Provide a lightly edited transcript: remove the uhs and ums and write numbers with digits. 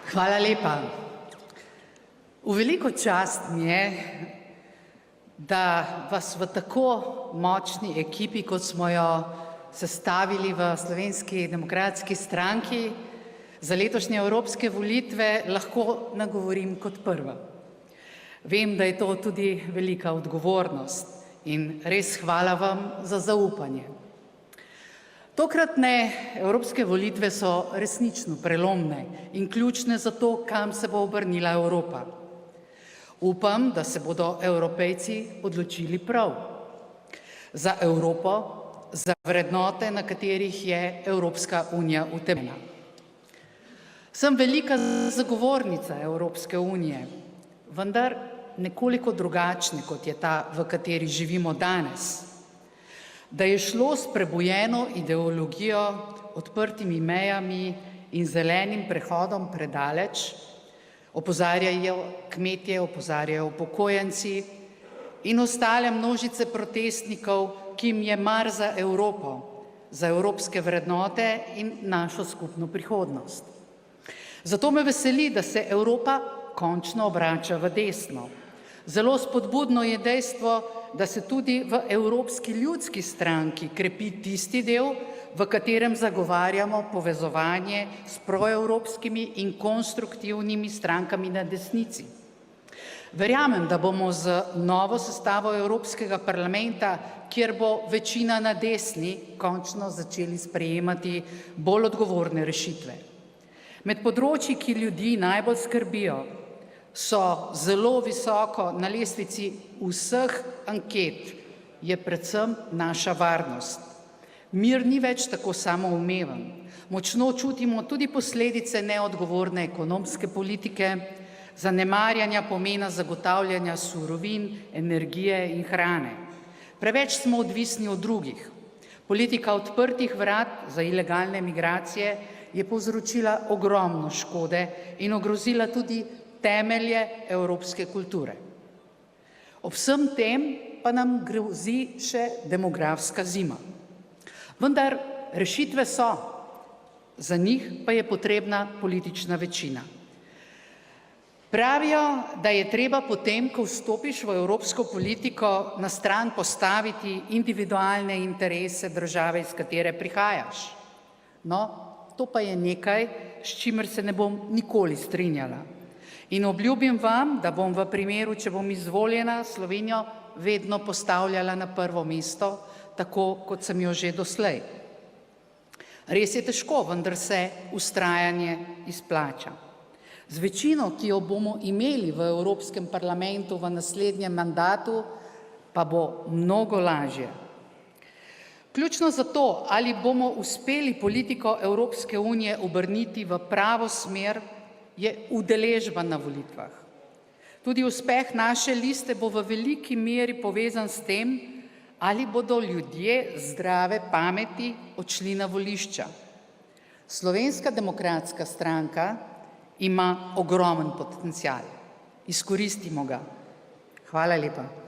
Hvala lepa. V veliko čast mi je, da vas v tako močni ekipi, kot smo jo sestavili v Slovenski demokratski stranki, za letošnje evropske volitve lahko nagovorim kot prva. Vem, da je to tudi velika odgovornost in res hvala vam za zaupanje. Tokratne evropske volitve so resnično prelomne in ključne za to, kam se bo obrnila Evropa. Upam, da se bodo Evropejci odločili prav. Za Evropo, za vrednote, na katerih je Evropska unija utemeljena. Sem velika zagovornica Evropske unije, vendar nekoliko drugačne, kot je ta, v kateri živimo danes. Da je šlo s prebujeno ideologijo, odprtimi mejami in zelenim prehodom predaleč, opozarjajo kmetje, opozarjajo upokojenci in ostale množice protestnikov, ki jim je mar za Evropo, za evropske vrednote in našo skupno prihodnost. Zato me veseli, da se Evropa končno obrača v desno. Zelo spodbudno je dejstvo, da se tudi v Evropski ljudski stranki krepi tisti del, v katerem zagovarjamo povezovanje s proevropskimi in konstruktivnimi strankami na desnici. Verjamem, da bomo z novo sestavo Evropskega parlamenta, kjer bo večina na desni, končno začeli sprejemati bolj odgovorne rešitve. Med področji, ki ljudi najbolj skrbijo, so zelo visoko na lestvici vseh anket, je predvsem naša varnost. Mir ni več tako samoumeven. Močno čutimo tudi posledice neodgovorne ekonomske politike, zanemarjanja pomena zagotavljanja surovin, energije in hrane. Preveč smo odvisni od drugih. Politika odprtih vrat za ilegalne migracije je povzročila ogromno škode in ogrozila tudi temelje evropske kulture. Ob vsem tem pa nam grozi še demografska zima. Vendar rešitve so, za njih pa je potrebna politična večina. Pravijo, da je treba potem, ko vstopiš v evropsko politiko, na stran postaviti individualne interese države, iz katere prihajaš. No, to pa je nekaj, s čimer se ne bom nikoli strinjala. In obljubim vam, da bom v primeru, če bom izvoljena, Slovenijo vedno postavljala na prvo mesto, tako kot sem jo že doslej. Res je težko, vendar se vztrajanje izplača. Z večino, ki jo bomo imeli v Evropskem parlamentu v naslednjem mandatu, pa bo mnogo lažje. Ključno za to, ali bomo uspeli politiko Evropske unije obrniti v pravo smer, je udeležba na volitvah. Tudi uspeh naše liste bo v veliki meri povezan s tem, ali bodo ljudje zdrave pameti odšli na volišča. Slovenska demokratska stranka ima ogromen potencial. Izkoristimo ga. Hvala lepa.